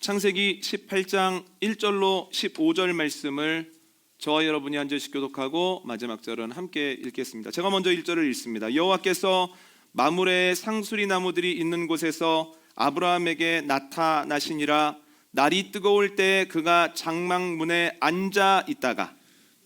창세기 18장 1절로 15절 말씀을 저와 여러분이 한 절씩 교독하고 마지막 절은 함께 읽겠습니다. 제가 먼저 1절을 읽습니다. 여호와께서 마므레의 상수리 나무들이 있는 곳에서 아브라함에게 나타나시니라. 날이 뜨거울 때 그가 장막문에 앉아 있다가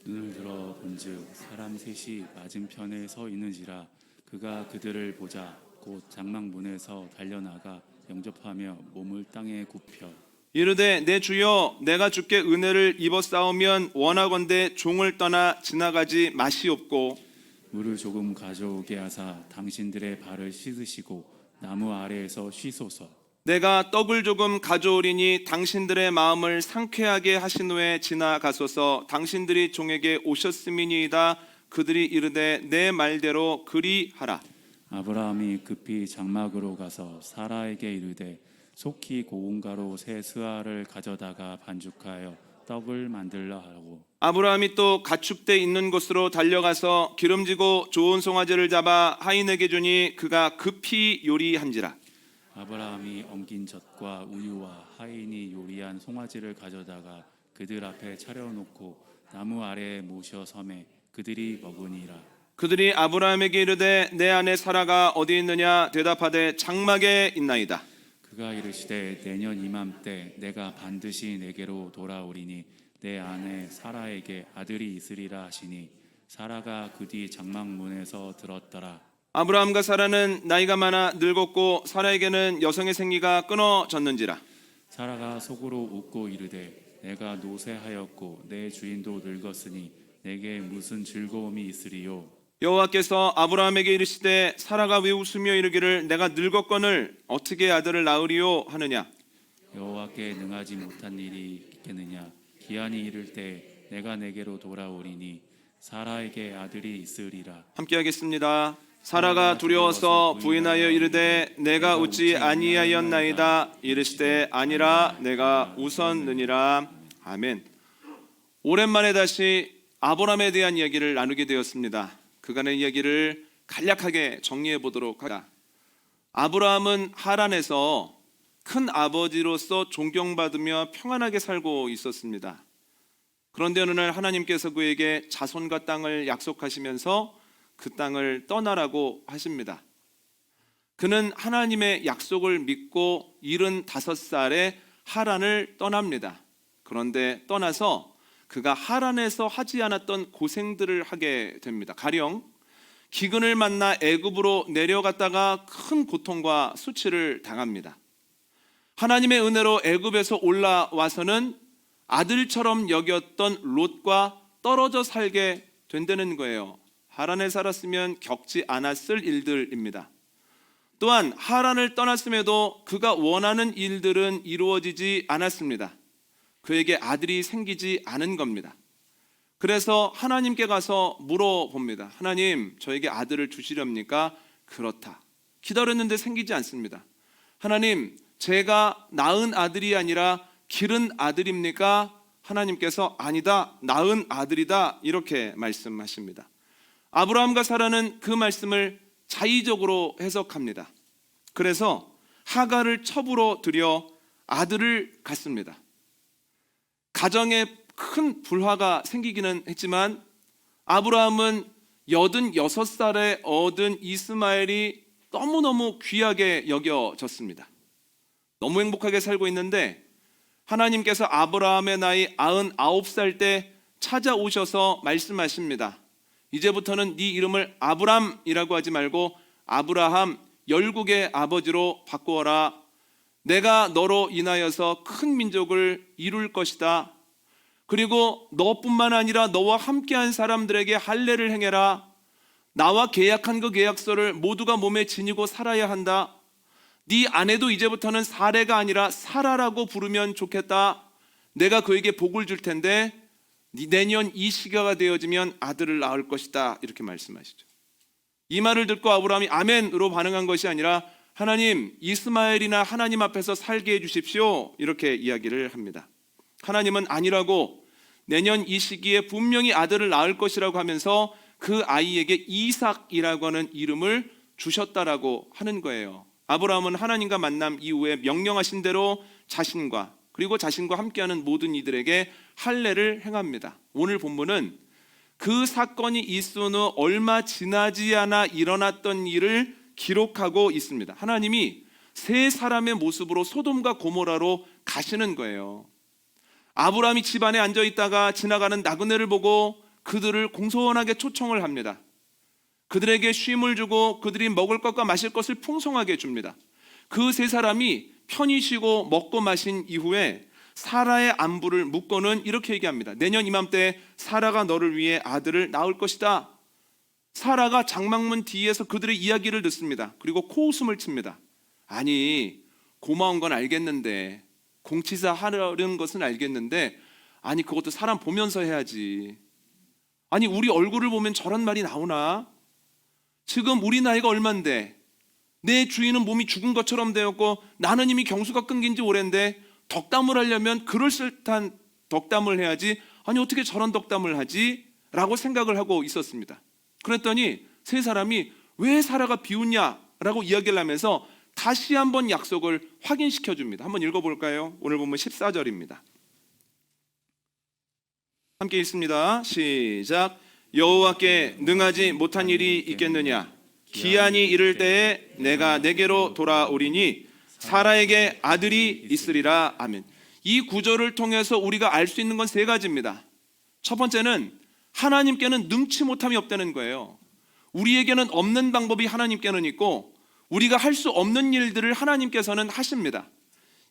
눈을 들어 본즉 사람 셋이 맞은편에 서 있는지라. 그가 그들을 보자 곧 장막문에서 달려나가 영접하며 몸을 땅에 굽혀 이르되 내 주여 내가 주께 은혜를 입어 싸우면 원하건대 종을 떠나 지나가지 마시옵고 물을 조금 가져오게 하사 당신들의 발을 씻으시고 나무 아래에서 쉬소서. 내가 떡을 조금 가져오리니 당신들의 마음을 상쾌하게 하신 후에 지나가소서. 당신들이 종에게 오셨음이니이다. 그들이 이르되 내 말대로 그리하라. 아브라함이 급히 장막으로 가서 사라에게 이르되 속히 고운 가루 새 스아를 가져다가 반죽하여 떡을 만들라 하고 아브라함이 또 가축대 있는 곳으로 달려가서 기름지고 좋은 송아지를 잡아 하인에게 주니 그가 급히 요리한지라. 아브라함이 엉킨 젖과 우유와 하인이 요리한 송아지를 가져다가 그들 앞에 차려놓고 나무 아래에 모셔 섬에 그들이 먹으니라. 그들이 아브라함에게 이르되 내 아내 사라가 어디 있느냐 대답하되 장막에 있나이다. 그가 이르시되 내년 이맘때 내가 반드시 내게로 돌아오리니 내 아내 사라에게 아들이 있으리라 하시니 사라가 그 뒤 장막문에서 들었더라. 아브라함과 사라는 나이가 많아 늙었고 사라에게는 여성의 생기가 끊어졌는지라. 사라가 속으로 웃고 이르되 내가 노쇠하였고 내 주인도 늙었으니 내게 무슨 즐거움이 있으리요. 여호와께서 아브라함에게 이르시되 사라가 왜 웃으며 이르기를 내가 늙었거늘 어떻게 아들을 낳으리요 하느냐. 여호와께 능하지 못한 일이 있겠느냐. 기한이 이를 때 내가 내게로 돌아오리니 사라에게 아들이 있으리라. 함께 하겠습니다. 사라가 두려워서 부인하여 이르되 내가 웃지 아니하였나이다. 이르시되 아니라 내가 웃었느니라. 아멘. 오랜만에 다시 아브라함에 대한 이야기를 나누게 되었습니다. 그간의 이야기를 간략하게 정리해 보도록 하겠습니다. 아브라함은 하란에서 큰 아버지로서 존경받으며 평안하게 살고 있었습니다. 그런데 어느 날 하나님께서 그에게 자손과 땅을 약속하시면서 그 땅을 떠나라고 하십니다. 그는 하나님의 약속을 믿고 75살에 하란을 떠납니다. 그런데 떠나서 그가 하란에서 하지 않았던 고생들을 하게 됩니다. 가령 기근을 만나 애굽으로 내려갔다가 큰 고통과 수치를 당합니다. 하나님의 은혜로 애굽에서 올라와서는 아들처럼 여겼던 롯과 떨어져 살게 된다는 거예요. 하란에 살았으면 겪지 않았을 일들입니다. 또한 하란을 떠났음에도 그가 원하는 일들은 이루어지지 않았습니다. 그에게 아들이 생기지 않은 겁니다. 그래서 하나님께 가서 물어봅니다. 하나님, 저에게 아들을 주시렵니까? 그렇다. 기다렸는데 생기지 않습니다. 하나님, 제가 낳은 아들이 아니라 기른 아들입니까? 하나님께서 아니다, 낳은 아들이다, 이렇게 말씀하십니다. 아브라함과 사라는 그 말씀을 자의적으로 해석합니다. 그래서 하갈을 첩으로 들여 아들을 갖습니다. 가정에 큰 불화가 생기기는 했지만 아브라함은 86살에 얻은 이스마엘이 너무너무 귀하게 여겨졌습니다. 너무 행복하게 살고 있는데 하나님께서 아브라함의 나이 99살 때 찾아오셔서 말씀하십니다. 이제부터는 네 이름을 아브람이라고 하지 말고 아브라함, 열국의 아버지로 바꾸어라. 내가 너로 인하여서 큰 민족을 이룰 것이다. 그리고 너뿐만 아니라 너와 함께한 사람들에게 할례를 행해라. 나와 계약한 그 계약서를 모두가 몸에 지니고 살아야 한다. 네 아내도 이제부터는 사레가 아니라 사라라고 부르면 좋겠다. 내가 그에게 복을 줄 텐데 내년 이 시기가 되어지면 아들을 낳을 것이다. 이렇게 말씀하시죠. 이 말을 듣고 아브라함이 아멘으로 반응한 것이 아니라 하나님, 이스마엘이나 하나님 앞에서 살게 해주십시오. 이렇게 이야기를 합니다. 하나님은 아니라고 내년 이 시기에 분명히 아들을 낳을 것이라고 하면서 그 아이에게 이삭이라고 하는 이름을 주셨다라고 하는 거예요. 아브라함은 하나님과 만남 이후에 명령하신 대로 자신과 그리고 자신과 함께하는 모든 이들에게 할례를 행합니다. 오늘 본문은 그 사건이 있은 후 얼마 지나지 않아 일어났던 일을 기록하고 있습니다. 하나님이 세 사람의 모습으로 소돔과 고모라로 가시는 거예요. 아브라함이 집안에 앉아 있다가 지나가는 나그네를 보고 그들을 공손하게 초청을 합니다. 그들에게 쉼을 주고 그들이 먹을 것과 마실 것을 풍성하게 줍니다. 그 세 사람이 편히 쉬고 먹고 마신 이후에 사라의 안부를 묻고는 이렇게 얘기합니다. 내년 이맘때 사라가 너를 위해 아들을 낳을 것이다. 사라가 장막문 뒤에서 그들의 이야기를 듣습니다. 그리고 코웃음을 칩니다. 아니, 고마운 건 알겠는데, 공치사 하려는 것은 알겠는데, 아니 그것도 사람 보면서 해야지. 아니 우리 얼굴을 보면 저런 말이 나오나? 지금 우리 나이가 얼만데 내 주인은 몸이 죽은 것처럼 되었고 나는 이미 경수가 끊긴 지 오랜데 덕담을 하려면 그럴듯한 덕담을 해야지. 아니 어떻게 저런 덕담을 하지? 라고 생각을 하고 있었습니다. 그랬더니 세 사람이 왜 사라가 비웃냐? 라고 이야기를 하면서 다시 한번 약속을 확인시켜 줍니다. 한번 읽어볼까요? 오늘 보면 14절입니다. 함께 읽습니다. 시작. 여호와께 능하지 못한 일이 있겠느냐? 기한이 이를 때에 내가 내게로 돌아오리니 사라에게 아들이 있으리라. 아멘. 이 구절을 통해서 우리가 알 수 있는 건 세 가지입니다. 첫 번째는 하나님께는 능치 못함이 없다는 거예요. 우리에게는 없는 방법이 하나님께는 있고 우리가 할 수 없는 일들을 하나님께서는 하십니다.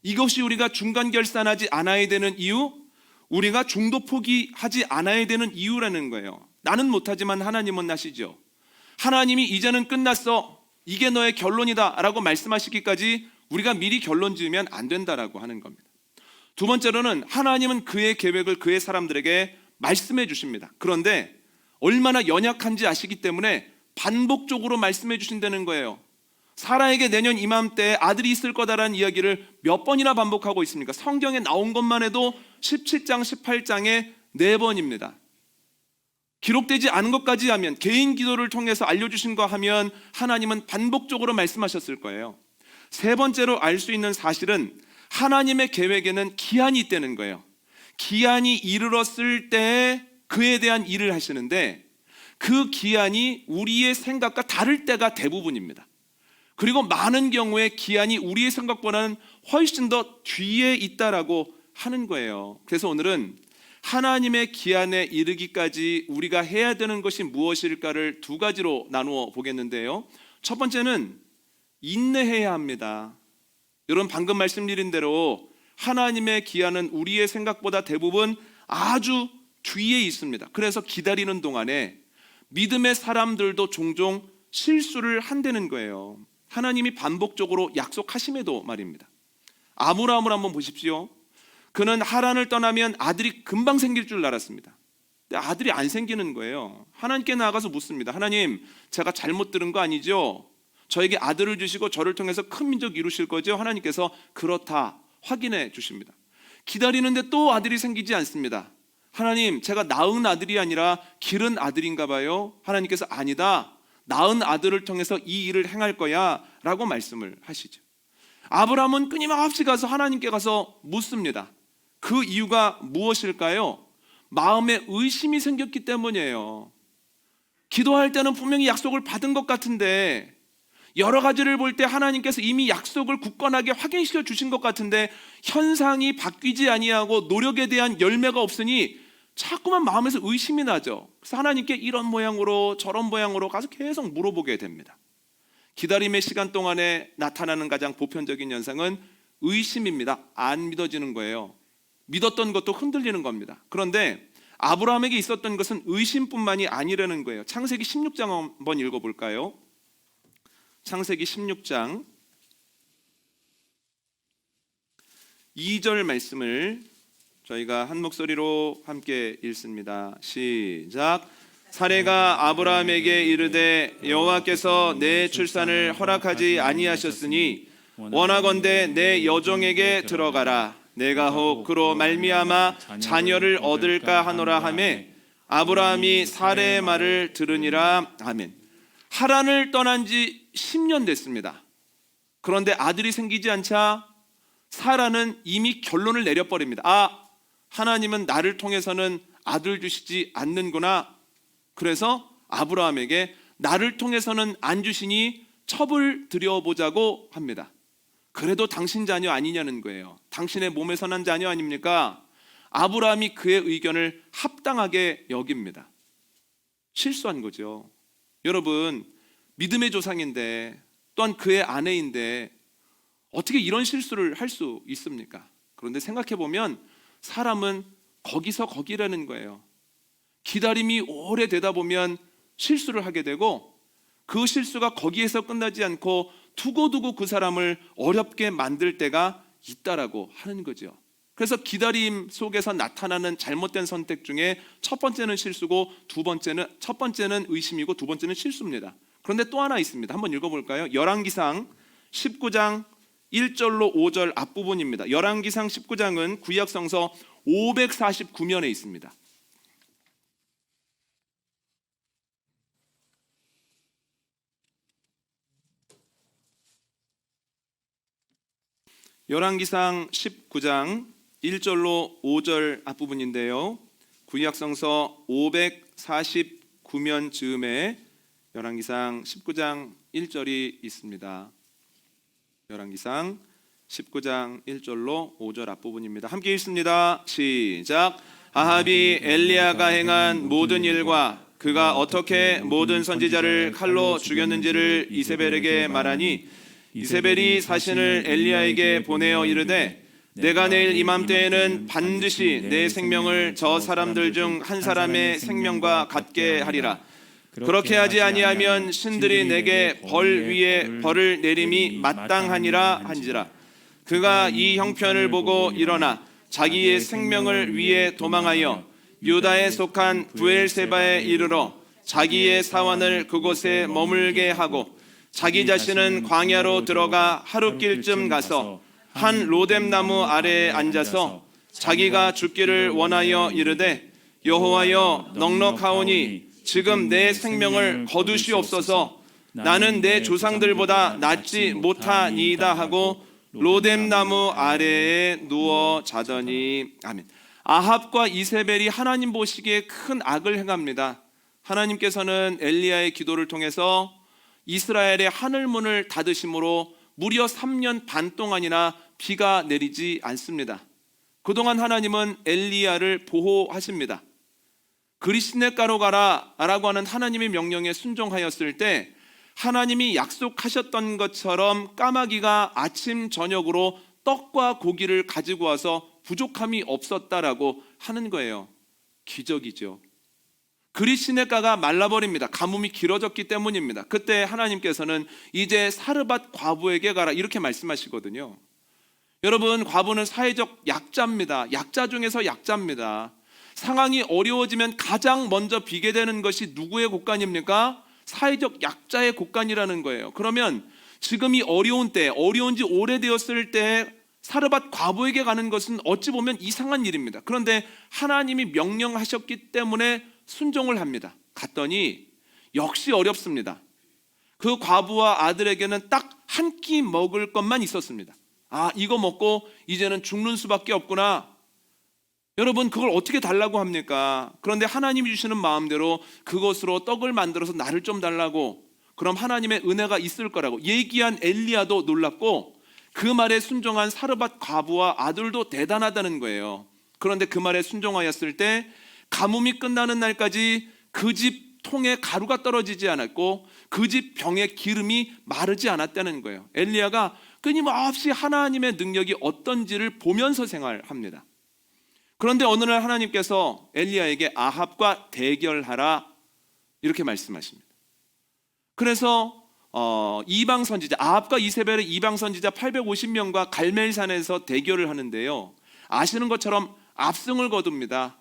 이것이 우리가 중간 결산하지 않아야 되는 이유, 우리가 중도 포기하지 않아야 되는 이유라는 거예요. 나는 못하지만 하나님은 하시죠. 하나님이 이제는 끝났어, 이게 너의 결론이다 라고 말씀하시기까지 우리가 미리 결론 지으면 안 된다라고 하는 겁니다. 두 번째로는 하나님은 그의 계획을 그의 사람들에게 말씀해 주십니다. 그런데 얼마나 연약한지 아시기 때문에 반복적으로 말씀해 주신다는 거예요. 사라에게 내년 이맘때 아들이 있을 거다라는 이야기를 몇 번이나 반복하고 있습니까? 성경에 나온 것만 해도 17장, 18장에 4번입니다. 기록되지 않은 것까지 하면, 개인 기도를 통해서 알려주신 거 하면 하나님은 반복적으로 말씀하셨을 거예요. 세 번째로 알 수 있는 사실은 하나님의 계획에는 기한이 있다는 거예요. 기한이 이르렀을 때 그에 대한 일을 하시는데 그 기한이 우리의 생각과 다를 때가 대부분입니다. 그리고 많은 경우에 기한이 우리의 생각보다는 훨씬 더 뒤에 있다라고 하는 거예요. 그래서 오늘은 하나님의 기한에 이르기까지 우리가 해야 되는 것이 무엇일까를 두 가지로 나누어 보겠는데요. 첫 번째는 인내해야 합니다. 여러분 방금 말씀드린 대로 하나님의 기한은 우리의 생각보다 대부분 아주 뒤에 있습니다. 그래서 기다리는 동안에 믿음의 사람들도 종종 실수를 한다는 거예요. 하나님이 반복적으로 약속하심에도 말입니다. 아브라함을 한번 보십시오. 그는 하란을 떠나면 아들이 금방 생길 줄 알았습니다. 근데 아들이 안 생기는 거예요. 하나님께 나아가서 묻습니다. 하나님, 제가 잘못 들은 거 아니죠? 저에게 아들을 주시고 저를 통해서 큰 민족 이루실 거죠? 하나님께서 그렇다 확인해 주십니다. 기다리는데 또 아들이 생기지 않습니다. 하나님, 제가 낳은 아들이 아니라 기른 아들인가 봐요. 하나님께서 아니다, 낳은 아들을 통해서 이 일을 행할 거야 라고 말씀을 하시죠. 아브라함은 끊임없이 가서 하나님께 가서 묻습니다. 그 이유가 무엇일까요? 마음에 의심이 생겼기 때문이에요. 기도할 때는 분명히 약속을 받은 것 같은데, 여러 가지를 볼 때 하나님께서 이미 약속을 굳건하게 확인시켜 주신 것 같은데 현상이 바뀌지 아니하고 노력에 대한 열매가 없으니 자꾸만 마음에서 의심이 나죠. 그래서 하나님께 이런 모양으로 저런 모양으로 가서 계속 물어보게 됩니다. 기다림의 시간 동안에 나타나는 가장 보편적인 현상은 의심입니다. 안 믿어지는 거예요. 믿었던 것도 흔들리는 겁니다. 그런데 아브라함에게 있었던 것은 의심뿐만이 아니라는 거예요. 창세기 16장 한번 읽어볼까요? 창세기 16장 2절 말씀을 저희가 한 목소리로 함께 읽습니다. 시작. 사레가 아브라함에게 이르되 여호와께서 내 출산을 허락하지 아니하셨으니 원하건대 내 여종에게 들어가라. 내가 혹 그로 말미암아 자녀를 얻을까 하노라 하매 아브라함이 사레의 말을 들으니라. 아멘. 하란을 떠난 지 10년 됐습니다. 그런데 아들이 생기지 않자 사라는 이미 결론을 내려버립니다. 아, 하나님은 나를 통해서는 아들 주시지 않는구나. 그래서 아브라함에게 나를 통해서는 안 주시니 첩을 들여보자고 합니다. 그래도 당신 자녀 아니냐는 거예요. 당신의 몸에서 난 자녀 아닙니까? 아브라함이 그의 의견을 합당하게 여깁니다. 실수한 거죠. 여러분, 믿음의 조상인데 또한 그의 아내인데 어떻게 이런 실수를 할 수 있습니까? 그런데 생각해 보면 사람은 거기서 거기라는 거예요. 기다림이 오래되다 보면 실수를 하게 되고 그 실수가 거기에서 끝나지 않고 두고두고 그 사람을 어렵게 만들 때가 있다라고 하는 거죠. 그래서 기다림 속에서 나타나는 잘못된 선택 중에 첫 번째는 실수고 첫 번째는 의심이고 두 번째는 실수입니다. 그런데 또 하나 있습니다. 한번 읽어볼까요? 열왕기상 19장 1절로 5절 앞부분입니다. 열왕기상 19장은 구약성서 549면에 있습니다. 열왕기상 19장 1절로 5절 앞부분인데요. 구약성서 549면 즈음에 열왕기상 19장 1절이 있습니다. 열왕기상 19장 1절로 5절 앞부분입니다. 함께 읽습니다. 시작. 아합이 엘리야가 행한 모든 일과 그가 어떻게 모든 선지자를 칼로 죽였는지를 이세벨에게 말하니 이세벨이 사신을 엘리야에게 보내어 이르되 내가 내일 이맘때에는 반드시 내 생명을 저 사람들 중 한 사람의 생명과 같게 하리라. 그렇게 하지 아니하면 신들이 내게 벌 위에 벌을 내림이 마땅하니라 한지라. 그가 이 형편을 보고 일어나 자기의 생명을 위해 도망하여 유다에 속한 브엘세바에 이르러 자기의 사원을 그곳에 머물게 하고 자기 자신은 광야로 들어가 하룻길쯤 가서 한 로뎀나무 아래에 앉아서 자기가 죽기를 원하여 이르되 여호와여 넉넉하오니 지금 내 생명을 거두시옵소서. 나는 내 조상들보다 낫지 못하니이다 하고 로뎀나무 아래에 누워 자더니. 아멘. 아합과 이세벨이 하나님 보시기에 큰 악을 행합니다. 하나님께서는 엘리야의 기도를 통해서 이스라엘의 하늘문을 닫으심으로 무려 3년 반 동안이나 비가 내리지 않습니다. 그동안 하나님은 엘리야를 보호하십니다. 그리시네가로 가라 라고 하는 하나님의 명령에 순종하였을 때 하나님이 약속하셨던 것처럼 까마귀가 아침 저녁으로 떡과 고기를 가지고 와서 부족함이 없었다라고 하는 거예요. 기적이죠. 그리시네가가 말라버립니다. 가뭄이 길어졌기 때문입니다. 그때 하나님께서는 이제 사르밧 과부에게 가라 이렇게 말씀하시거든요. 여러분, 과부는 사회적 약자입니다. 약자 중에서 약자입니다. 상황이 어려워지면 가장 먼저 비게 되는 것이 누구의 곳간입니까? 사회적 약자의 곳간이라는 거예요. 그러면 지금 이 어려운 때, 어려운 지 오래되었을 때 사르밧 과부에게 가는 것은 어찌 보면 이상한 일입니다. 그런데 하나님이 명령하셨기 때문에 순종을 합니다. 갔더니 역시 어렵습니다. 그 과부와 아들에게는 딱 한 끼 먹을 것만 있었습니다. 아, 이거 먹고 이제는 죽는 수밖에 없구나. 여러분, 그걸 어떻게 달라고 합니까? 그런데 하나님이 주시는 마음대로 그것으로 떡을 만들어서 나를 좀 달라고, 그럼 하나님의 은혜가 있을 거라고 얘기한 엘리야도 놀랍고 그 말에 순종한 사르밧 과부와 아들도 대단하다는 거예요. 그런데 그 말에 순종하였을 때 가뭄이 끝나는 날까지 그 집 통에 가루가 떨어지지 않았고 그 집 병에 기름이 마르지 않았다는 거예요. 엘리야가 끊임없이 하나님의 능력이 어떤지를 보면서 생활합니다. 그런데 어느 날 하나님께서 엘리야에게 아합과 대결하라 이렇게 말씀하십니다. 그래서 이방 선지자 아합과 이세벨의 이방 선지자 850명과 갈멜산에서 대결을 하는데요. 아시는 것처럼 압승을 거둡니다.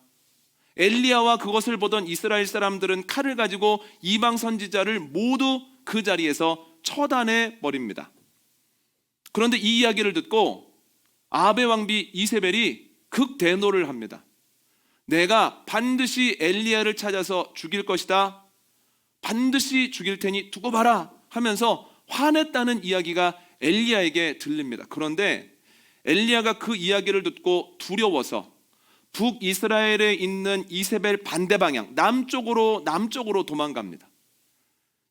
엘리야와 그것을 보던 이스라엘 사람들은 칼을 가지고 이방 선지자를 모두 그 자리에서 처단해 버립니다. 그런데 이 이야기를 듣고 아합의 왕비 이세벨이 극대노를 합니다. 내가 반드시 엘리야를 찾아서 죽일 것이다. 반드시 죽일 테니 두고 봐라 하면서 화냈다는 이야기가 엘리야에게 들립니다. 그런데 엘리야가 그 이야기를 듣고 두려워서 북이스라엘에 있는 이세벨 반대 방향 남쪽으로 도망갑니다.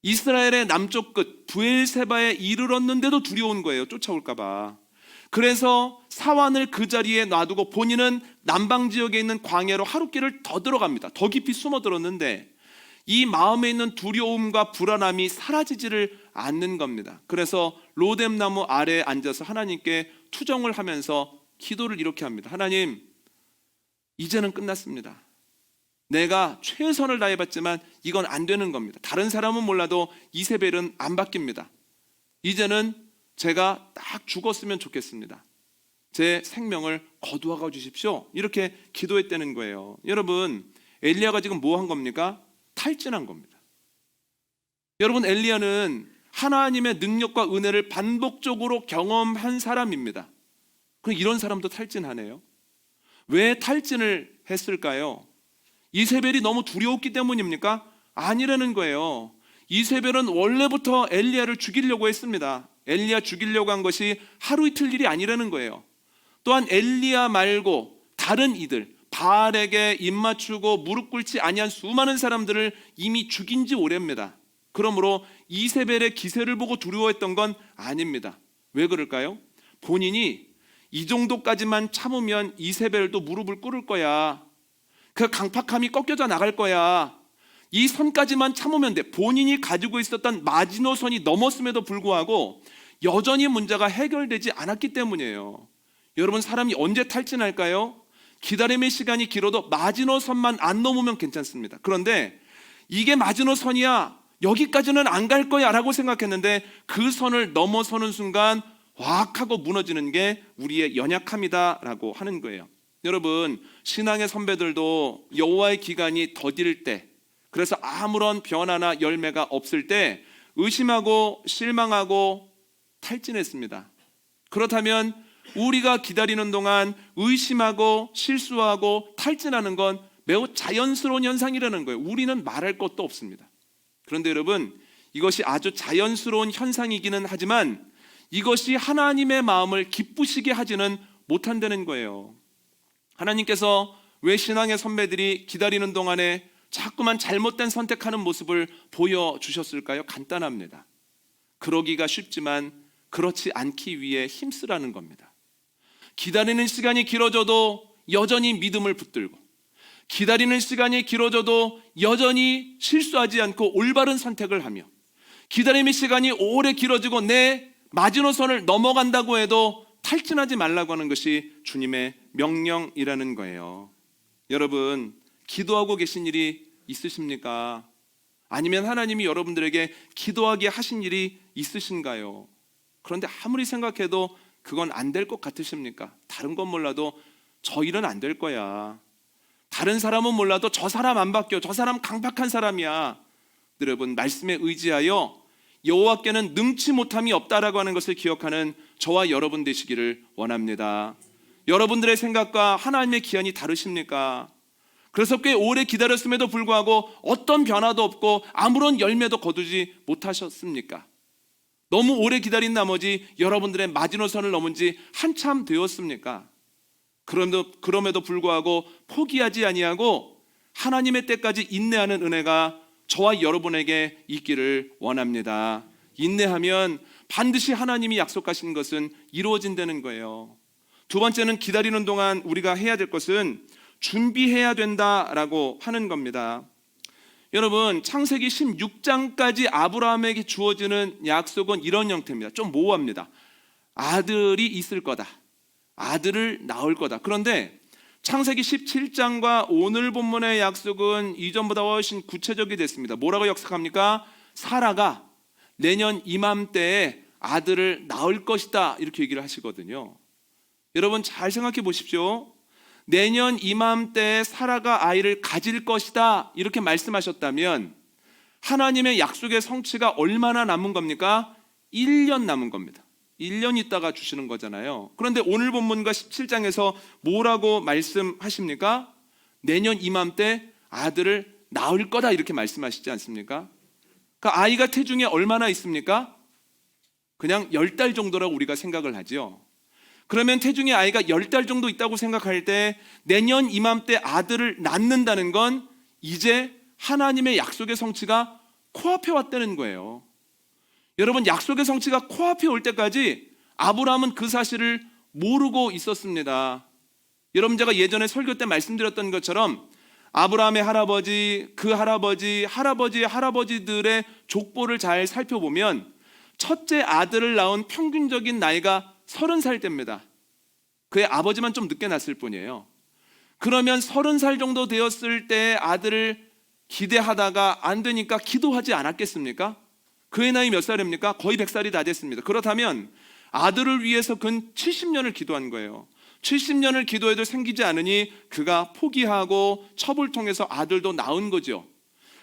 이스라엘의 남쪽 끝 브엘세바에 이르렀는데도 두려운 거예요. 쫓아올까 봐. 그래서 사환을 그 자리에 놔두고 본인은 남방 지역에 있는 광야로 하룻길을 더 들어갑니다. 더 깊이 숨어들었는데 이 마음에 있는 두려움과 불안함이 사라지지를 않는 겁니다. 그래서 로뎀나무 아래에 앉아서 하나님께 투정을 하면서 기도를 이렇게 합니다. 하나님, 이제는 끝났습니다. 내가 최선을 다해봤지만 이건 안 되는 겁니다. 다른 사람은 몰라도 이세벨은 안 바뀝니다. 이제는 제가 딱 죽었으면 좋겠습니다. 제 생명을 거두어가 주십시오. 이렇게 기도했다는 거예요. 여러분, 엘리야가 지금 뭐 한 겁니까? 탈진한 겁니다. 여러분, 엘리야는 하나님의 능력과 은혜를 반복적으로 경험한 사람입니다. 그럼 이런 사람도 탈진하네요. 왜 탈진을 했을까요? 이세벨이 너무 두려웠기 때문입니까? 아니라는 거예요. 이세벨은 원래부터 엘리야를 죽이려고 했습니다. 엘리야 죽이려고 한 것이 하루 이틀 일이 아니라는 거예요. 또한 엘리야 말고 다른 이들, 바알에게 입맞추고 무릎 꿇지 아니한 수많은 사람들을 이미 죽인 지 오래입니다. 그러므로 이세벨의 기세를 보고 두려워했던 건 아닙니다. 왜 그럴까요? 본인이 이 정도까지만 참으면 이세벨도 무릎을 꿇을 거야. 그 강팍함이 꺾여져 나갈 거야. 이 선까지만 참으면 돼. 본인이 가지고 있었던 마지노선이 넘었음에도 불구하고 여전히 문제가 해결되지 않았기 때문이에요. 여러분, 사람이 언제 탈진할까요? 기다림의 시간이 길어도 마지노선만 안 넘으면 괜찮습니다. 그런데 이게 마지노선이야, 여기까지는 안 갈 거야 라고 생각했는데 그 선을 넘어서는 순간 확 하고 무너지는 게 우리의 연약함이다 라고 하는 거예요. 여러분, 신앙의 선배들도 여호와의 기간이 더딜 때, 그래서 아무런 변화나 열매가 없을 때 의심하고 실망하고 탈진했습니다. 그렇다면 우리가 기다리는 동안 의심하고 실수하고 탈진하는 건 매우 자연스러운 현상이라는 거예요. 우리는 말할 것도 없습니다. 그런데 여러분, 이것이 아주 자연스러운 현상이기는 하지만 이것이 하나님의 마음을 기쁘시게 하지는 못한다는 거예요. 하나님께서 왜 신앙의 선배들이 기다리는 동안에 자꾸만 잘못된 선택하는 모습을 보여주셨을까요? 간단합니다. 그러기가 쉽지만 그렇지 않기 위해 힘쓰라는 겁니다. 기다리는 시간이 길어져도 여전히 믿음을 붙들고, 기다리는 시간이 길어져도 여전히 실수하지 않고 올바른 선택을 하며, 기다림의 시간이 오래 길어지고 내 마지노선을 넘어간다고 해도 탈진하지 말라고 하는 것이 주님의 명령이라는 거예요. 여러분, 기도하고 계신 일이 있으십니까? 아니면 하나님이 여러분들에게 기도하게 하신 일이 있으신가요? 그런데 아무리 생각해도 그건 안 될 것 같으십니까? 다른 건 몰라도 저 일은 안 될 거야. 다른 사람은 몰라도 저 사람 안 바뀌어. 저 사람 강팍한 사람이야. 여러분, 말씀에 의지하여 여호와께는 능치 못함이 없다라고 하는 것을 기억하는 저와 여러분 되시기를 원합니다. 여러분들의 생각과 하나님의 기한이 다르십니까? 그래서 꽤 오래 기다렸음에도 불구하고 어떤 변화도 없고 아무런 열매도 거두지 못하셨습니까? 너무 오래 기다린 나머지 여러분들의 마지노선을 넘은 지 한참 되었습니까? 그럼에도 불구하고 포기하지 아니하고 하나님의 때까지 인내하는 은혜가 저와 여러분에게 있기를 원합니다. 인내하면 반드시 하나님이 약속하신 것은 이루어진다는 거예요. 두 번째는 기다리는 동안 우리가 해야 될 것은 준비해야 된다라고 하는 겁니다. 여러분, 창세기 16장까지 아브라함에게 주어지는 약속은 이런 형태입니다. 좀 모호합니다. 아들이 있을 거다. 아들을 낳을 거다. 그런데 창세기 17장과 오늘 본문의 약속은 이전보다 훨씬 구체적이 됐습니다. 뭐라고 약속합니까? 사라가 내년 이맘때에 아들을 낳을 것이다, 이렇게 얘기를 하시거든요. 여러분, 잘 생각해 보십시오. 내년 이맘때에 사라가 아이를 가질 것이다, 이렇게 말씀하셨다면 하나님의 약속의 성취가 얼마나 남은 겁니까? 1년 남은 겁니다. 1년 있다가 주시는 거잖아요. 그런데 오늘 본문과 17장에서 뭐라고 말씀하십니까? 내년 이맘때 아들을 낳을 거다, 이렇게 말씀하시지 않습니까? 그러니까 아이가 태중에 얼마나 있습니까? 그냥 10달 정도라고 우리가 생각을 하죠. 그러면 태중의 아이가 10달 정도 있다고 생각할 때 내년 이맘때 아들을 낳는다는 건 이제 하나님의 약속의 성취가 코앞에 왔다는 거예요. 여러분, 약속의 성취가 코앞에 올 때까지 아브라함은 그 사실을 모르고 있었습니다. 여러분, 제가 예전에 설교 때 말씀드렸던 것처럼 아브라함의 할아버지, 그 할아버지, 할아버지의 할아버지들의 족보를 잘 살펴보면 첫째 아들을 낳은 평균적인 나이가 30살 때입니다. 그의 아버지만 좀 늦게 낳았을 뿐이에요. 그러면 30살 정도 되었을 때 아들을 기대하다가 안 되니까 기도하지 않았겠습니까? 그의 나이 몇 살입니까? 거의 100살이 다 됐습니다. 그렇다면 아들을 위해서 근 70년을 기도한 거예요. 70년을 기도해도 생기지 않으니 그가 포기하고 첩을 통해서 아들도 낳은 거죠.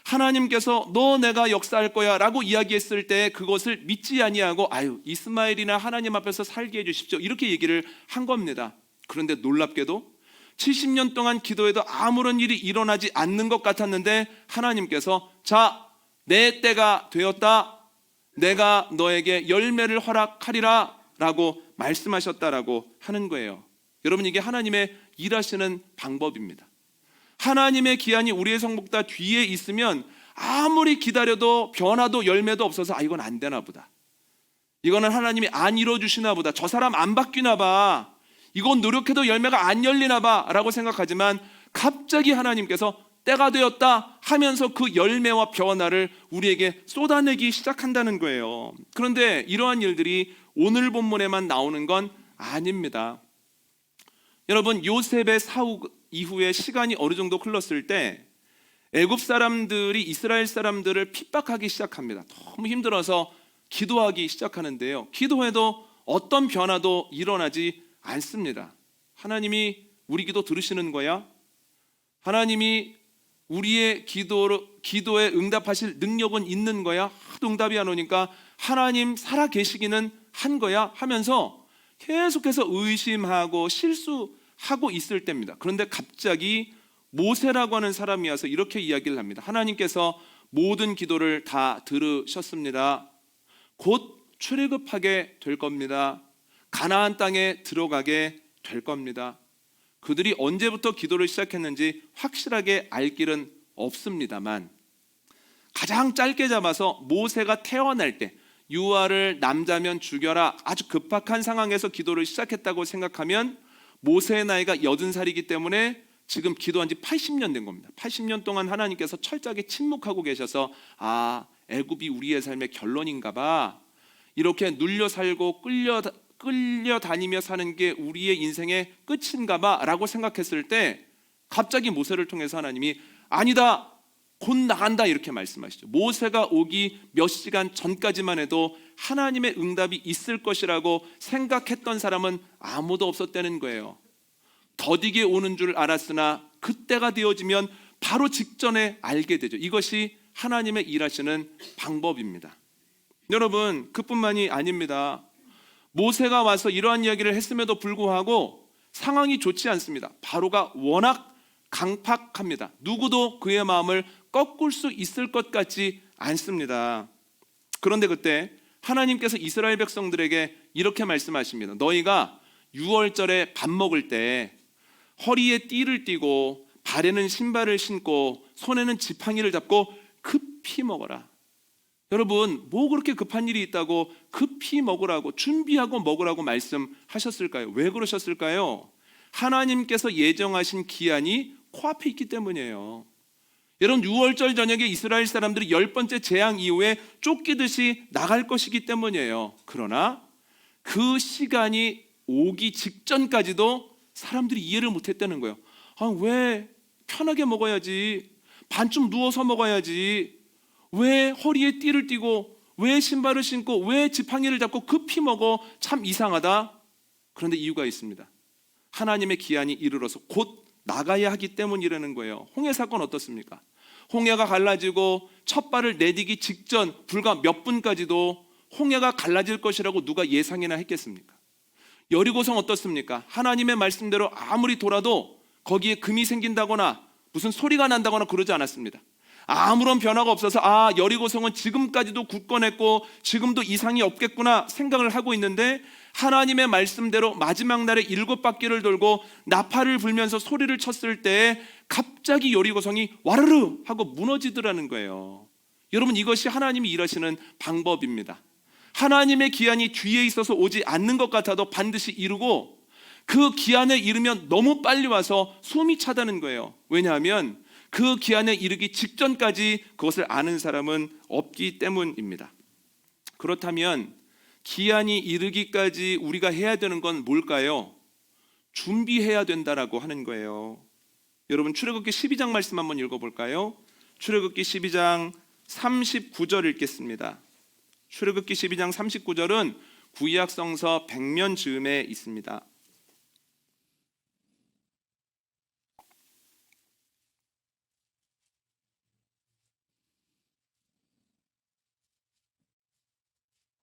하나님께서 너 내가 역사할 거야 라고 이야기했을 때 그것을 믿지 아니하고 이스마엘이나 하나님 앞에서 살게 해주십시오 이렇게 얘기를 한 겁니다. 그런데 놀랍게도 70년 동안 기도해도 아무런 일이 일어나지 않는 것 같았는데 하나님께서 자, 내 때가 되었다, 내가 너에게 열매를 허락하리라 라고 말씀하셨다라고 하는 거예요. 여러분, 이게 하나님의 일하시는 방법입니다. 하나님의 기한이 우리의 성복다 뒤에 있으면 아무리 기다려도 변화도 열매도 없어서 이건 안 되나 보다, 이거는 하나님이 안 이뤄주시나 보다, 저 사람 안 바뀌나 봐, 이건 노력해도 열매가 안 열리나 봐 라고 생각하지만 갑자기 하나님께서 때가 되었다 하면서 그 열매와 변화를 우리에게 쏟아내기 시작한다는 거예요. 그런데 이러한 일들이 오늘 본문에만 나오는 건 아닙니다. 여러분, 요셉의 사후 이후에 시간이 어느 정도 흘렀을 때 애굽 사람들이 이스라엘 사람들을 핍박하기 시작합니다. 너무 힘들어서 기도하기 시작하는데요, 기도해도 어떤 변화도 일어나지 않습니다. 하나님이 우리 기도 들으시는 거야? 하나님이 우리의 기도에 응답하실 능력은 있는 거야? 하도 응답이 안 오니까 하나님 살아 계시기는 한 거야? 하면서 계속해서 의심하고 실수하고 있을 때입니다. 그런데 갑자기 모세라고 하는 사람이 와서 이렇게 이야기를 합니다. 하나님께서 모든 기도를 다 들으셨습니다. 곧 출애굽하게 될 겁니다. 가나안 땅에 들어가게 될 겁니다. 그들이 언제부터 기도를 시작했는지 확실하게 알 길은 없습니다만 가장 짧게 잡아서 모세가 태어날 때 유아를 남자면 죽여라, 아주 급박한 상황에서 기도를 시작했다고 생각하면 모세의 나이가 80살이기 때문에 지금 기도한 지 80년 된 겁니다. 80년 동안 하나님께서 철저하게 침묵하고 계셔서 애굽이 우리의 삶의 결론인가 봐, 이렇게 눌려 살고 끌려다니며 사는 게 우리의 인생의 끝인가 봐 라고 생각했을 때 갑자기 모세를 통해서 하나님이 아니다, 곧 나간다 이렇게 말씀하시죠. 모세가 오기 몇 시간 전까지만 해도 하나님의 응답이 있을 것이라고 생각했던 사람은 아무도 없었다는 거예요. 더디게 오는 줄 알았으나 그때가 되어지면 바로 직전에 알게 되죠. 이것이 하나님의 일하시는 방법입니다. 여러분, 그뿐만이 아닙니다. 모세가 와서 이러한 이야기를 했음에도 불구하고 상황이 좋지 않습니다. 바로가 워낙 강팍합니다. 누구도 그의 마음을 꺾을 수 있을 것 같지 않습니다. 그런데 그때 하나님께서 이스라엘 백성들에게 이렇게 말씀하십니다. 너희가 6월절에 밥 먹을 때 허리에 띠를 띠고 발에는 신발을 신고 손에는 지팡이를 잡고 급히 먹어라. 여러분, 뭐 그렇게 급한 일이 있다고 급히 먹으라고 준비하고 먹으라고 말씀하셨을까요? 왜 그러셨을까요? 하나님께서 예정하신 기한이 코앞에 있기 때문이에요. 여러분, 6월절 저녁에 이스라엘 사람들이 10번째 재앙 이후에 쫓기듯이 나갈 것이기 때문이에요. 그러나 그 시간이 오기 직전까지도 사람들이 이해를 못했다는 거예요. 왜 편하게 먹어야지, 반쯤 누워서 먹어야지, 왜 허리에 띠를 띠고 왜 신발을 신고 왜 지팡이를 잡고 급히 먹어, 참 이상하다. 그런데 이유가 있습니다. 하나님의 기한이 이르러서 곧 나가야 하기 때문이라는 거예요. 홍해 사건 어떻습니까? 홍해가 갈라지고 첫 발을 내디기 직전 불과 몇 분까지도 홍해가 갈라질 것이라고 누가 예상이나 했겠습니까? 여리고성 어떻습니까? 하나님의 말씀대로 아무리 돌아도 거기에 금이 생긴다거나 무슨 소리가 난다거나 그러지 않았습니다. 아무런 변화가 없어서 여리고성은 지금까지도 굳건했고 지금도 이상이 없겠구나 생각을 하고 있는데 하나님의 말씀대로 마지막 날에 7바퀴를 돌고 나팔을 불면서 소리를 쳤을 때 갑자기 여리고성이 와르르 하고 무너지더라는 거예요. 여러분, 이것이 하나님이 일하시는 방법입니다. 하나님의 기한이 뒤에 있어서 오지 않는 것 같아도 반드시 이루고, 그 기한에 이르면 너무 빨리 와서 숨이 차다는 거예요. 왜냐하면 그 기한에 이르기 직전까지 그것을 아는 사람은 없기 때문입니다. 그렇다면 기한이 이르기까지 우리가 해야 되는 건 뭘까요? 준비해야 된다라고 하는 거예요. 여러분, 출애굽기 12장 말씀 한번 읽어볼까요? 출애굽기 12장 39절 읽겠습니다. 출애굽기 12장 39절은 구약성서 100면 즈음에 있습니다.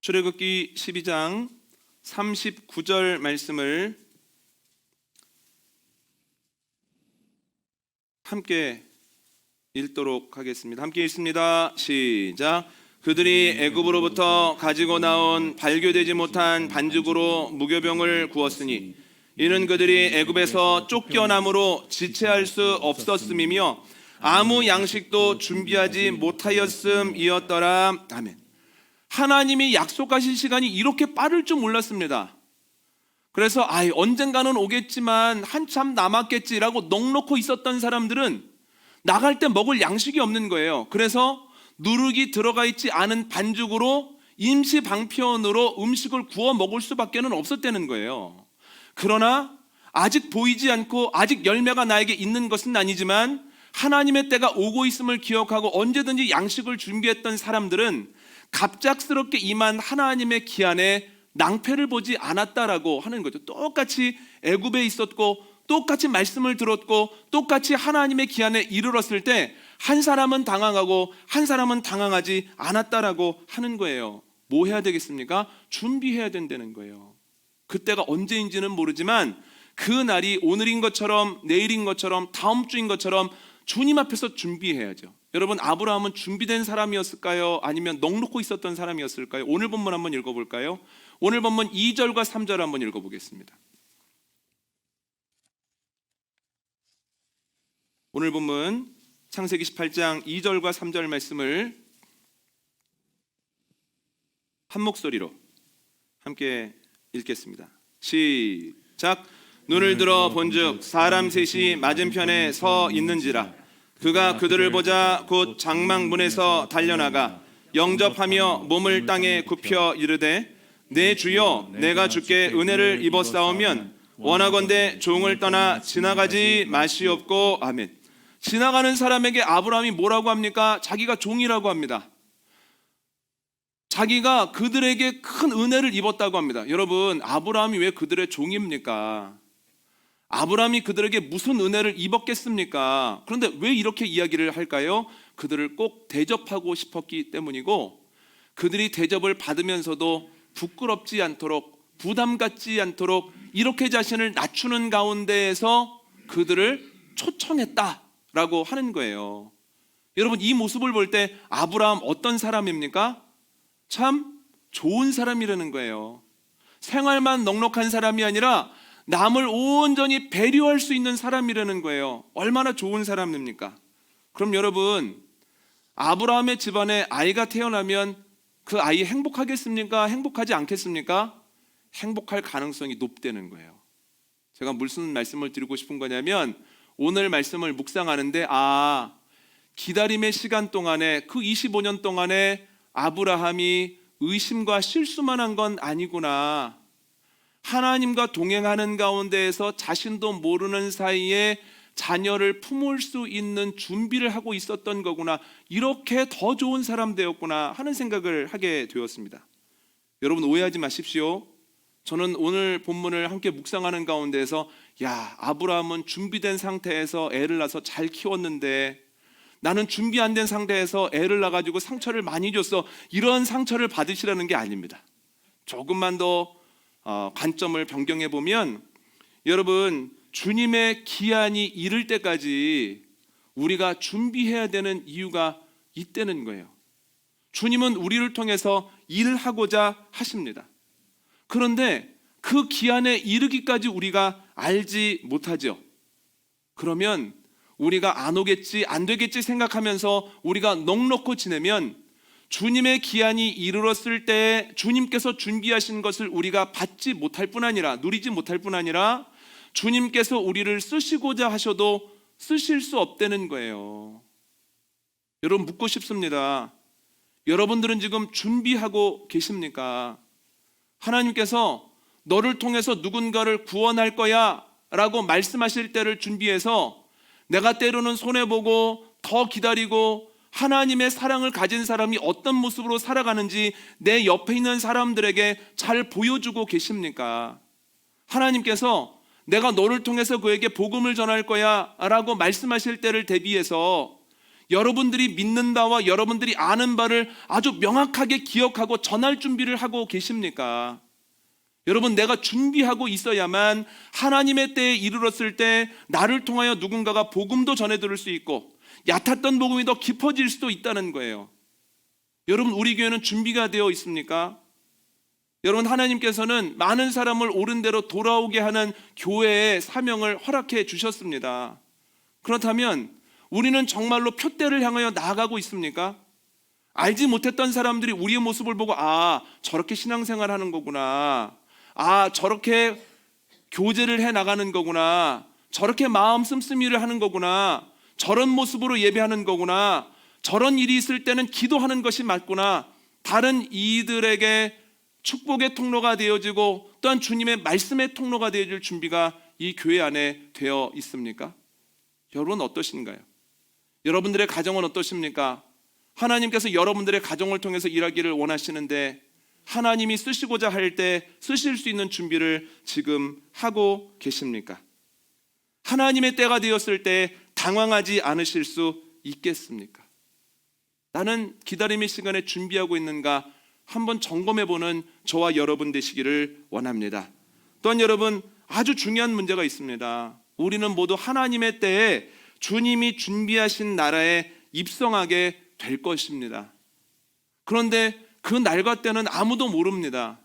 출애굽기 12장 39절 말씀을 함께 읽도록 하겠습니다. 함께 읽습니다. 시작. 그들이 애굽으로부터 가지고 나온 발교되지 못한 반죽으로 무교병을 구웠으니 이는 그들이 애굽에서 쫓겨남으로 지체할 수 없었음이며 아무 양식도 준비하지 못하였음이었더라. 아멘. 하나님이 약속하신 시간이 이렇게 빠를 줄 몰랐습니다. 그래서 언젠가는 오겠지만 한참 남았겠지라고 넋놓고 있었던 사람들은 나갈 때 먹을 양식이 없는 거예요. 그래서 누룩이 들어가 있지 않은 반죽으로 임시 방편으로 음식을 구워 먹을 수밖에 없었다는 거예요. 그러나 아직 보이지 않고 아직 열매가 나에게 있는 것은 아니지만 하나님의 때가 오고 있음을 기억하고 언제든지 양식을 준비했던 사람들은 갑작스럽게 임한 하나님의 기한에 낭패를 보지 않았다라고 하는 거죠. 똑같이 애굽에 있었고 똑같이 말씀을 들었고 똑같이 하나님의 기한에 이르렀을 때 한 사람은 당황하고 한 사람은 당황하지 않았다라고 하는 거예요. 뭐 해야 되겠습니까? 준비해야 된다는 거예요. 그때가 언제인지는 모르지만 그 날이 오늘인 것처럼 내일인 것처럼 다음 주인 것처럼 주님 앞에서 준비해야죠. 여러분, 아브라함은 준비된 사람이었을까요? 아니면 넋놓고 있었던 사람이었을까요? 오늘 본문 한번 읽어볼까요? 오늘 본문 2절과 3절 한번 읽어보겠습니다. 오늘 본문 창세기 18장 2절과 3절 말씀을 한 목소리로 함께 읽겠습니다. 시작. 눈을 들어 본즉 사람 셋이 맞은편에 서 있는지라. 그가 그들을 보자 곧 장막문에서 달려나가 영접하며 몸을 땅에 굽혀 이르되 내 주여, 내가 주께 은혜를 입었사오면 원하건대 종을 떠나 지나가지 마시옵고. 아멘. 지나가는 사람에게 아브라함이 뭐라고 합니까? 자기가 종이라고 합니다. 자기가 그들에게 큰 은혜를 입었다고 합니다. 여러분, 아브라함이 왜 그들의 종입니까? 아브라함이 그들에게 무슨 은혜를 입었겠습니까? 그런데 왜 이렇게 이야기를 할까요? 그들을 꼭 대접하고 싶었기 때문이고, 그들이 대접을 받으면서도 부끄럽지 않도록, 부담 갖지 않도록 이렇게 자신을 낮추는 가운데에서 그들을 초청했다라고 하는 거예요. 여러분, 이 모습을 볼 때 아브라함 어떤 사람입니까? 참 좋은 사람이라는 거예요. 생활만 넉넉한 사람이 아니라 남을 온전히 배려할 수 있는 사람이라는 거예요. 얼마나 좋은 사람입니까? 그럼 여러분, 아브라함의 집안에 아이가 태어나면 그 아이 행복하겠습니까? 행복하지 않겠습니까? 행복할 가능성이 높다는 거예요. 제가 무슨 말씀을 드리고 싶은 거냐면, 오늘 말씀을 묵상하는데 기다림의 시간 동안에, 그 25년 동안에 아브라함이 의심과 실수만 한 건 아니구나. 하나님과 동행하는 가운데에서 자신도 모르는 사이에 자녀를 품을 수 있는 준비를 하고 있었던 거구나. 이렇게 더 좋은 사람 되었구나 하는 생각을 하게 되었습니다. 여러분, 오해하지 마십시오. 저는 오늘 본문을 함께 묵상하는 가운데에서 아브라함은 준비된 상태에서 애를 낳아서 잘 키웠는데 나는 준비 안 된 상태에서 애를 낳아가지고 상처를 많이 줬어, 이런 상처를 받으시라는 게 아닙니다. 조금만 더 관점을 변경해 보면, 여러분, 주님의 기한이 이를 때까지 우리가 준비해야 되는 이유가 있다는 거예요. 주님은 우리를 통해서 일을 하고자 하십니다. 그런데 그 기한에 이르기까지 우리가 알지 못하죠. 그러면 우리가 안 오겠지, 안 되겠지 생각하면서 우리가 넋놓고 지내면 주님의 기한이 이르렀을 때 주님께서 준비하신 것을 우리가 받지 못할 뿐 아니라, 누리지 못할 뿐 아니라 주님께서 우리를 쓰시고자 하셔도 쓰실 수 없다는 거예요. 여러분, 묻고 싶습니다. 여러분들은 지금 준비하고 계십니까? 하나님께서 너를 통해서 누군가를 구원할 거야 라고 말씀하실 때를 준비해서 내가 때로는 손해보고 더 기다리고 하나님의 사랑을 가진 사람이 어떤 모습으로 살아가는지 내 옆에 있는 사람들에게 잘 보여주고 계십니까? 하나님께서 내가 너를 통해서 그에게 복음을 전할 거야 라고 말씀하실 때를 대비해서 여러분들이 믿는 바와 여러분들이 아는 바를 아주 명확하게 기억하고 전할 준비를 하고 계십니까? 여러분, 내가 준비하고 있어야만 하나님의 때에 이르렀을 때 나를 통하여 누군가가 복음도 전해 들을 수 있고 얕았던 복음이 더 깊어질 수도 있다는 거예요. 여러분, 우리 교회는 준비가 되어 있습니까? 여러분, 하나님께서는 많은 사람을 옳은 대로 돌아오게 하는 교회의 사명을 허락해 주셨습니다. 그렇다면 우리는 정말로 표대를 향하여 나아가고 있습니까? 알지 못했던 사람들이 우리의 모습을 보고 저렇게 신앙생활 하는 거구나, 저렇게 교제를 해 나가는 거구나, 저렇게 마음 씀씀이를 하는 거구나, 저런 모습으로 예배하는 거구나, 저런 일이 있을 때는 기도하는 것이 맞구나, 다른 이들에게 축복의 통로가 되어지고 또한 주님의 말씀의 통로가 되어질 준비가 이 교회 안에 되어 있습니까? 여러분, 어떠신가요? 여러분들의 가정은 어떠십니까? 하나님께서 여러분들의 가정을 통해서 일하기를 원하시는데 하나님이 쓰시고자 할 때 쓰실 수 있는 준비를 지금 하고 계십니까? 하나님의 때가 되었을 때 당황하지 않으실 수 있겠습니까? 나는 기다림의 시간에 준비하고 있는가 한번 점검해보는 저와 여러분 되시기를 원합니다. 또한 여러분, 아주 중요한 문제가 있습니다. 우리는 모두 하나님의 때에 주님이 준비하신 나라에 입성하게 될 것입니다. 그런데 그 날과 때는 아무도 모릅니다.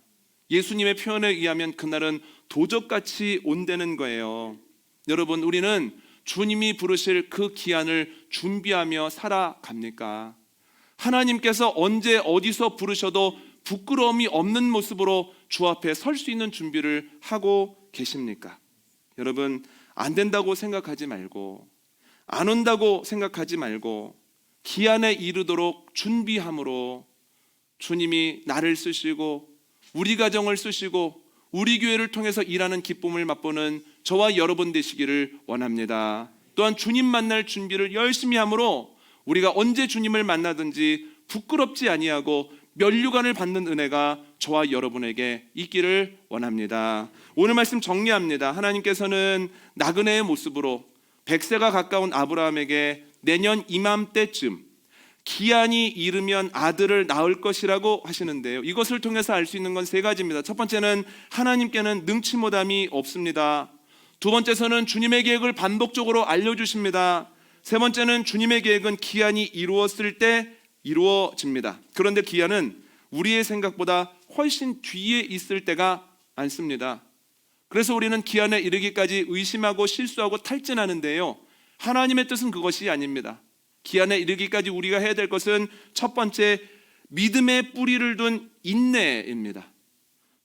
예수님의 표현에 의하면 그날은 도적같이 온다는 거예요. 여러분, 우리는 주님이 부르실 그 기한을 준비하며 살아갑니까? 하나님께서 언제 어디서 부르셔도 부끄러움이 없는 모습으로 주 앞에 설 수 있는 준비를 하고 계십니까? 여러분, 안 된다고 생각하지 말고, 안 온다고 생각하지 말고 기한에 이르도록 준비함으로 주님이 나를 쓰시고 우리 가정을 쓰시고 우리 교회를 통해서 일하는 기쁨을 맛보는 저와 여러분 되시기를 원합니다. 또한 주님 만날 준비를 열심히 함으로 우리가 언제 주님을 만나든지 부끄럽지 아니하고 면류관을 받는 은혜가 저와 여러분에게 있기를 원합니다. 오늘 말씀 정리합니다. 하나님께서는 나그네의 모습으로 100세가 가까운 아브라함에게 내년 이맘때쯤 기한이 이르면 아들을 낳을 것이라고 하시는데요, 이것을 통해서 알 수 있는 건 세 가지입니다. 첫 번째는 하나님께는 능치 못함이 없습니다. 두 번째서는 주님의 계획을 반복적으로 알려주십니다. 세 번째는 주님의 계획은 기한이 이루었을 때 이루어집니다. 그런데 기한은 우리의 생각보다 훨씬 뒤에 있을 때가 많습니다. 그래서 우리는 기한에 이르기까지 의심하고 실수하고 탈진하는데요, 하나님의 뜻은 그것이 아닙니다. 기한에 이르기까지 우리가 해야 될 것은 첫 번째, 믿음의 뿌리를 둔 인내입니다.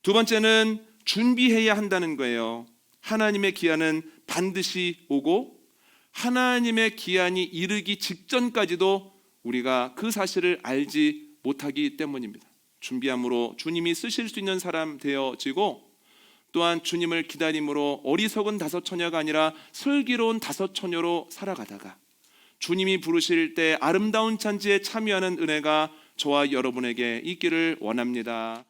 두 번째는 준비해야 한다는 거예요. 하나님의 기한은 반드시 오고 하나님의 기한이 이르기 직전까지도 우리가 그 사실을 알지 못하기 때문입니다. 준비함으로 주님이 쓰실 수 있는 사람 되어지고, 또한 주님을 기다림으로 어리석은 다섯 처녀가 아니라 슬기로운 다섯 처녀로 살아가다가 주님이 부르실 때 아름다운 찬지에 참여하는 은혜가 저와 여러분에게 있기를 원합니다.